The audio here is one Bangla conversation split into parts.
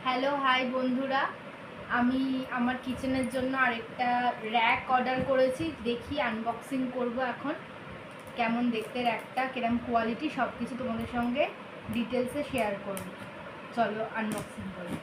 হ্যালো হাই বন্ধুরা, আমি আমার কিচেনের জন্য আরেকটা র্যাক অর্ডার করেছি। দেখি আনবক্সিং করব এখন। কেমন দেখতে র্যাকটা, কিরম কোয়ালিটি, সব কিছু তোমাদের সঙ্গে ডিটেলসে শেয়ার করব। চলো আনবক্সিং করি।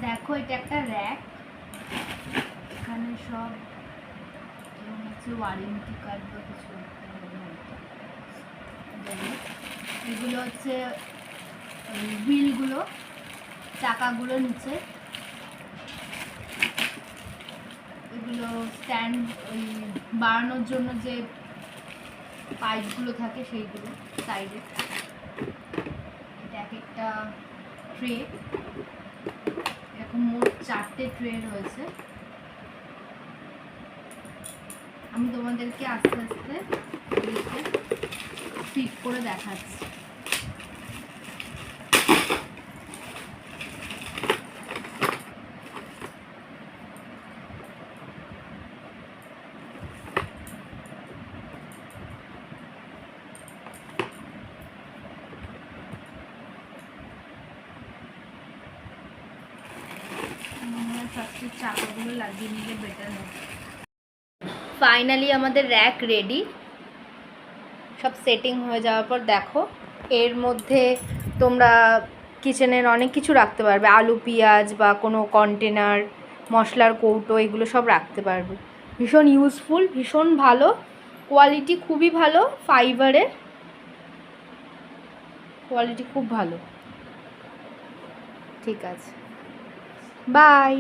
দেখো, এটা একটা র্যাক। এখানে সব হচ্ছে ওয়ারেন্টি কার্ড বা কিছু, এগুলো হচ্ছে হুইলগুলো, চাকাগুলো নিচে, এগুলো স্ট্যান্ড, ওই বাড়ানোর জন্য যে পাইপগুলো থাকে সেইগুলো সাইডে। এটা এক একটা ট্রে, এরকম মোট 4টে ট্রে রয়েছে। আমি তোমাদেরকে আস্তে আস্তে ফিট করে দেখাচ্ছি। চাকাগুলো লাগিয়ে নিলে বেটার হবে। ফাইনালি আমাদের র্যাক রেডি। সব সেটিং হয়ে যাওয়ার পর দেখো, এর মধ্যে তোমরা কিচেনের অনেক কিছু রাখতে পারবে। আলু পেঁয়াজ বা কোনো কন্টেনার, মশলার কৌটো, এগুলো সব রাখতে পারবে। ভীষণ ইউজফুল, ভীষণ ভালো কোয়ালিটি, খুবই ভালো। ফাইবারের কোয়ালিটি খুব ভালো। ঠিক আছে, বাই।